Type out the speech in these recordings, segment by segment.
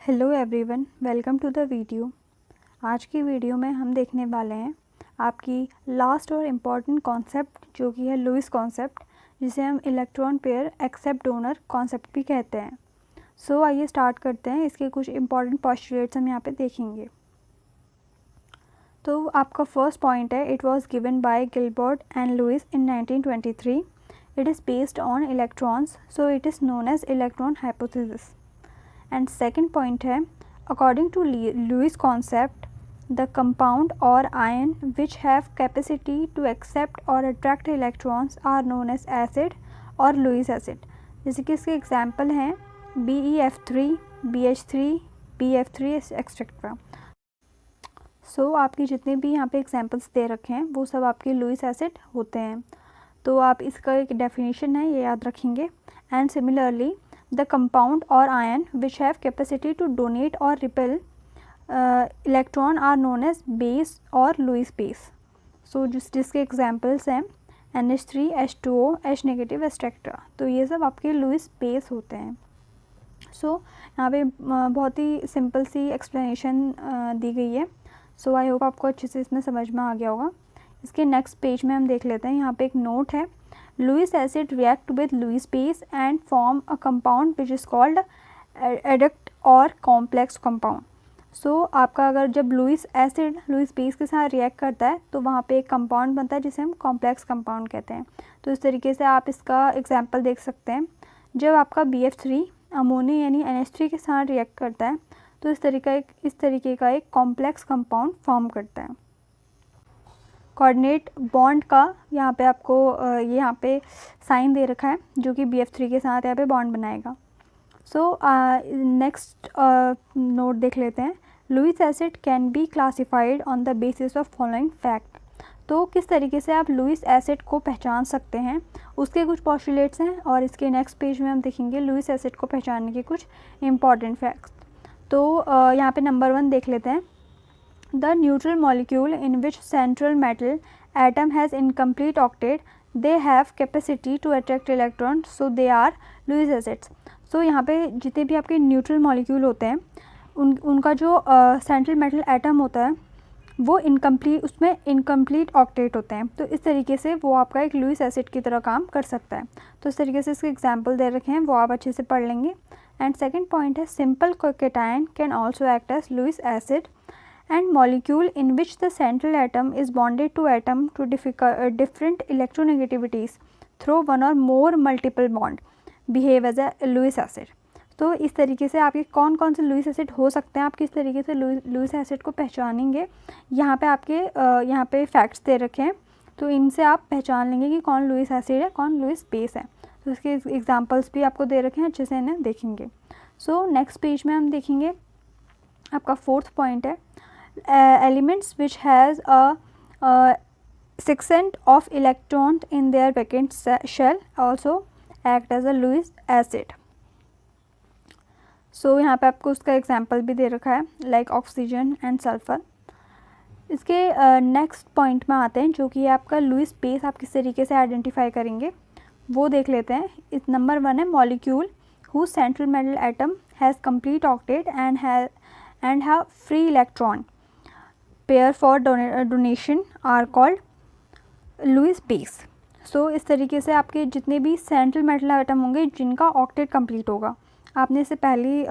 Hello everyone, welcome to the video. आज की video में हम देखने वाले हैं आपकी लास्ट और इम्पॉर्टेंट कॉन्सेप्ट जो कि है लुईस कॉन्सेप्ट, जिसे हम electron pair accept donor concept भी कहते हैं। सो आइए स्टार्ट करते हैं। इसके कुछ इम्पॉर्टेंट पोस्टुलेट्स हम यहाँ पे देखेंगे। तो आपका फर्स्ट पॉइंट है, it was given by Gilbert and Lewis in 1923। It is based on electrons, so it is known as electron hypothesis. And second point है, according to Lewis concept, the compound or ion which have capacity to accept or attract electrons are known as acid or Lewis acid। जैसे कि इसके example हैं BeF3, BH3, BF3 etcetera. सो आपके जितने भी यहाँ पे एग्जाम्पल्स दे रखे हैं वो सब आपके लुईस एसिड होते हैं। तो आप इसका एक डेफिनेशन है, ये याद रखेंगे। And similarly the compound or ion which have capacity to donate or repel electron are known as base or Lewis base। so जिसके examples हैं NH3, H2O, H negative etcetera. तो ये सब आपके लुईस बेस होते हैं। यहाँ पे बहुत ही सिंपल सी एक्सप्लेनेशन दी गई है। आई होप आपको अच्छे से इसमें समझ में आ गया होगा। इसके नेक्स्ट पेज में हम देख लेते हैं। यहाँ पे एक नोट है, Lewis acid react with Lewis base and form a compound which is called adduct or complex compound। आपका अगर जब लुईस एसिड लुईस बेस के साथ रिएक्ट करता है तो वहाँ पे एक कंपाउंड बनता है जिसे हम कॉम्प्लेक्स कंपाउंड कहते हैं। तो इस तरीके से आप इसका एग्जांपल देख सकते हैं। जब आपका BF3 अमोनिया यानी NH3 के साथ रिएक्ट करता है तो इस तरीके का एक कॉम्प्लेक्स कंपाउंड फॉर्म करता है। कोऑर्डिनेट बॉन्ड का यहाँ पे आपको यहाँ पे साइन दे रखा है जो कि BF3 के साथ यहाँ पे बॉन्ड बनाएगा। नेक्स्ट नोट देख लेते हैं। Lewis acid can be classified on the basis of following fact. तो किस तरीके से आप लुईस एसिड को पहचान सकते हैं, उसके कुछ पोस्टुलेट्स हैं और इसके नेक्स्ट पेज में हम देखेंगे लुईस एसिड को पहचानने के कुछ इम्पॉर्टेंट फैक्ट्स। तो यहाँ पे नंबर 1 देख लेते हैं। The neutral molecule in which central metal atom has incomplete octet, they have capacity to attract electrons, so they are Lewis acids। यहाँ पे जितने भी आपके न्यूट्रल मॉलिक्यूल होते हैं उनका जो सेंट्रल मेटल एटम होता है वो उसमें इनकम्प्लीट ऑक्टेट होते हैं। तो इस तरीके से वो आपका एक लुईस एसिड की तरह काम कर सकता है। तो इस तरीके से इसके एग्जाम्पल दे रखे हैं, वो आप अच्छे से पढ़ लेंगे। एंड सेकेंड पॉइंट है, simple cation can also act as Lewis acid and molecule in which the central atom is bonded to atom to different electronegativities through one or more multiple bond behave as a Lewis acid। तो इस तरीके से आपके कौन कौन से Lewis acid हो सकते हैं, आप किस तरीके से लुईस एसिड को पहचानेंगे, यहाँ पे आपके यहाँ पे फैक्ट्स दे रखे हैं। तो इनसे आप पहचान लेंगे कि कौन लुईस एसिड है, कौन लुईस बेस है। तो इसके एग्जाम्पल्स भी आपको दे रखे हैं, अच्छे से इन्हें देखेंगे। नेक्स्ट पेज में हम देखेंगे आपका फोर्थ पॉइंट है, elements which has a 6% of electron in their vacant shell also act as a Lewis acid। यहाँ पे आपको उसका एग्जाम्पल भी दे रखा है, लाइक ऑक्सीजन एंड सल्फर। इसके नेक्स्ट पॉइंट में आते हैं जो कि आपका लुईस बेस आप किस तरीके से आइडेंटिफाई करेंगे वो देख लेते हैं। इस नंबर 1 है, molecule whose central metal atom has complete octet and have free electron pair for donation are called Lewis base। इस तरीके से आपके जितने भी सेंट्रल मेटल एटम होंगे जिनका ऑक्टेट कंप्लीट होगा, आपने इसे पहली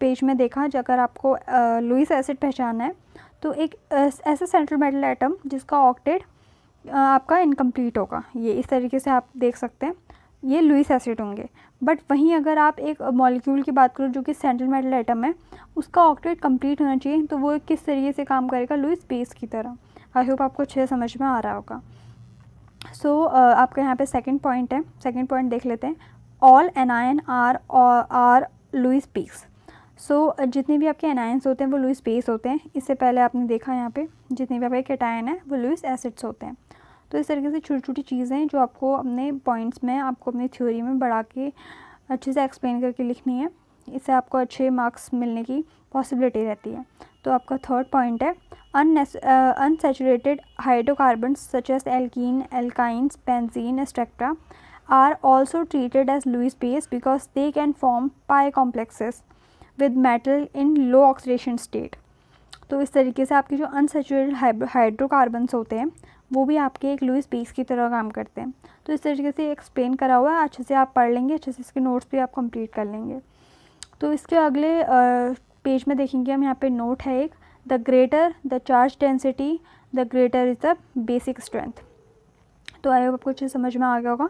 पेज में देखा। अगर आपको लुईस एसिड पहचानना है तो एक ऐसा सेंट्रल मेटल एटम जिसका ऑक्टेट आपका इनकम्प्लीट होगा, ये इस तरीके से आप देख सकते हैं, ये लुईस एसिड होंगे। बट वहीं अगर आप एक मॉलिक्यूल की बात करो जो कि सेंट्रल मेटल एटम है, उसका ऑक्टेट कंप्लीट होना चाहिए, तो वो किस तरीके से काम करेगा, लुईस बेस की तरह। आई होप आपको अच्छे समझ में आ रहा होगा। आपका यहाँ पे सेकंड पॉइंट है, सेकंड पॉइंट देख लेते हैं। All anion are Lewis base. जितने भी आपके एनायंस होते हैं वो लुईस बेस होते हैं। इससे पहले आपने देखा यहाँ पे जितने भी आपके कैटायन है वो लुईस एसिड्स होते हैं। तो इस तरीके से छोटी छोटी चीज़ें जो आपको अपने पॉइंट्स में, आपको अपनी थ्योरी में बढ़ा के अच्छे से एक्सप्लेन करके लिखनी है। इससे आपको अच्छे मार्क्स मिलने की पॉसिबिलिटी रहती है। तो आपका थर्ड पॉइंट है, unsaturated hydrocarbons such as alkene, alkynes, benzene etcetera are also treated as Lewis base because they can form pi complexes with metal in low oxidation state. तो इस तरीके से आपके जो अनसैचुरेटेड हाइड्रोकार्बन्स होते हैं वो भी आपके एक लुईस बेस की तरह काम करते हैं। तो इस तरीके से एक्सप्लेन करा हुआ है, अच्छे से आप पढ़ लेंगे, अच्छे से इसके नोट्स भी आप कंप्लीट कर लेंगे। तो इसके अगले पेज में देखेंगे हम, यहाँ पे नोट है एक, the greater the charge density the greater is the basic strength. तो आई होप आपको अच्छे समझ में आ गया होगा।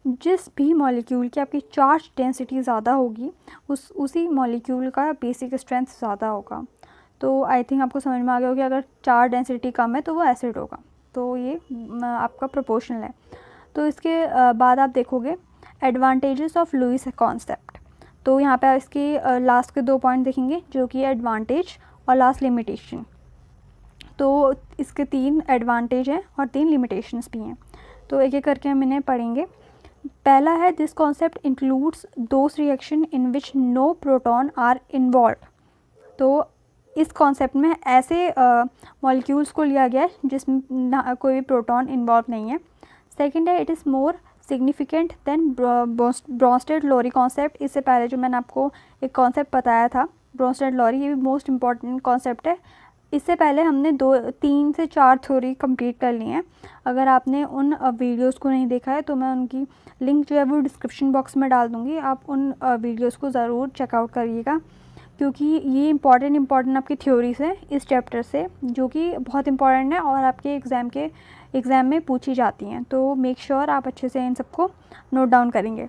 जिस भी मॉलिक्यूल की आपकी चार्ज डेंसिटी ज़्यादा होगी उसी मॉलिक्यूल का बेसिक स्ट्रेंथ ज़्यादा होगा। तो आई थिंक आपको समझ में आ गया होगा कि अगर चार्ज डेंसिटी कम है तो वो एसिड होगा, तो ये आपका प्रोपोर्शनल है। तो इसके बाद आप देखोगे एडवांटेजेस ऑफ लुईस कॉन्सेप्ट। तो यहाँ पे इसकी लास्ट के 2 पॉइंट देखेंगे जो कि एडवांटेज और लास्ट लिमिटेशन। तो इसके 3 एडवांटेज हैं और 3 लिमिटेशंस भी हैं। तो एक एक करके हम इन्हें पढ़ेंगे। पहला है, this concept includes those reaction in which no proton are involve. तो इस कॉन्सेप्ट में ऐसे मॉलिक्यूल्स को लिया गया है जिसमें कोई भी प्रोटॉन इन्वॉल्व नहीं है। सेकंड है, it is more significant than Bronsted Lowry concept. इससे पहले जो मैंने आपको एक कॉन्सेप्ट बताया था ब्रोंस्टेड-लोरी, ये भी मोस्ट इम्पॉर्टेंट कॉन्सेप्ट है। इससे पहले हमने 3 से 4 थ्योरी कंप्लीट कर ली हैं। अगर आपने उन वीडियोस को नहीं देखा है तो मैं उनकी लिंक जो है वो डिस्क्रिप्शन बॉक्स में डाल दूँगी, आप उन वीडियोस को ज़रूर चेकआउट करिएगा, क्योंकि ये इम्पॉर्टेंट आपकी थ्योरीज है इस चैप्टर से, जो कि बहुत इम्पॉर्टेंट है और आपके एग्ज़ाम में पूछी जाती हैं। तो मेक श्योर आप अच्छे से इन सबको नोट डाउन करेंगे।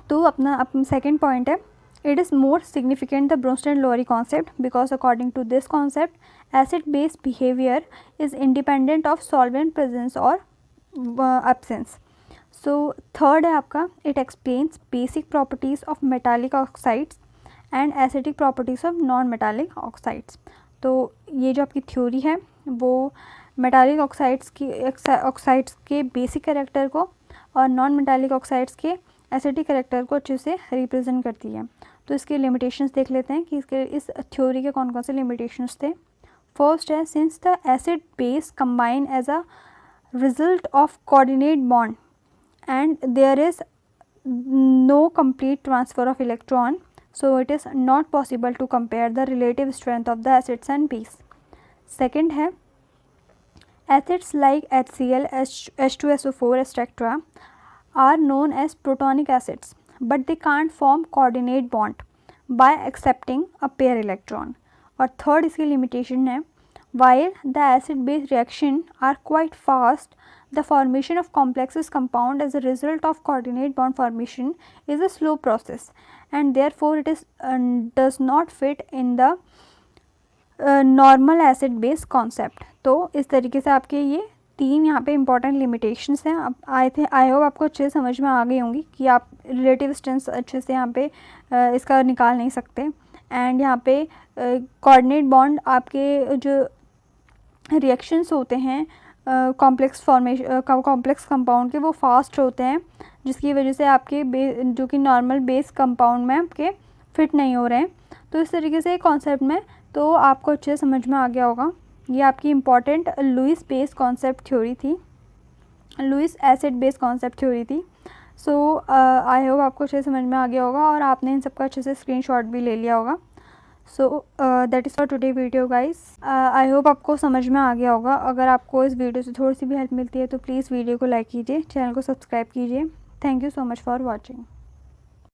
तो अपना सेकेंड पॉइंट है, it is more significant the Bronsted-Lowry concept because according to this concept acid-base behavior is independent of solvent presence or absence. So third है आपका, it explains basic properties of metallic oxides and acidic properties of non-metallic oxides. तो ये जो आपकी theory है वो metallic oxides के basic character को और नॉन मेटालिक ऑक्साइड्स के एसिडिक कैरेक्टर को अच्छे से रिप्रेजेंट करती है। तो इसके लिमिटेशंस देख लेते हैं कि इसके इस थ्योरी के कौन कौन से लिमिटेशंस थे। फर्स्ट है, since the acid base combine as a result of coordinate bond and there is no complete transfer of electron, so it is not possible to compare the relative strength of the acids and base. Second है, acids like HCl, H2SO4 etc. are known as protonic acids, but they can't form coordinate bond by accepting a pair electron. और third इसकी limitation है, while the acid base reaction are quite fast, the formation of complexes compound as a result of coordinate bond formation is a slow process and therefore it is does not fit in the normal acid base concept. तो इस तरीके से आपके ये 3 यहाँ पे important limitations हैं। अब आई होप आपको अच्छे से समझ में आ गई होंगी कि आप रिलेटिव स्ट्रेंथ अच्छे से यहाँ पे इसका निकाल नहीं सकते। एंड यहाँ पे कोऑर्डिनेट बॉन्ड आपके जो रिएक्शंस होते हैं कॉम्प्लेक्स कंपाउंड के, वो फास्ट होते हैं, जिसकी वजह से आपके जो कि नॉर्मल बेस कंपाउंड में आपके फिट नहीं हो रहे हैं। तो इस तरीके से कॉन्सेप्ट में तो आपको अच्छे से समझ में आ गया होगा। ये आपकी important Lewis base concept theory थी, Lewis acid base concept theory थी। सो आई होप आपको अच्छे से समझ में आ गया होगा और आपने इन सबका अच्छे से स्क्रीनशॉट भी ले लिया होगा। So that is for today video guys. I hope आपको समझ में आ गया होगा। अगर आपको इस वीडियो से थोड़ी सी भी हेल्प मिलती है तो प्लीज़ वीडियो को लाइक कीजिए, चैनल को सब्सक्राइब कीजिए। Thank you so much for watching.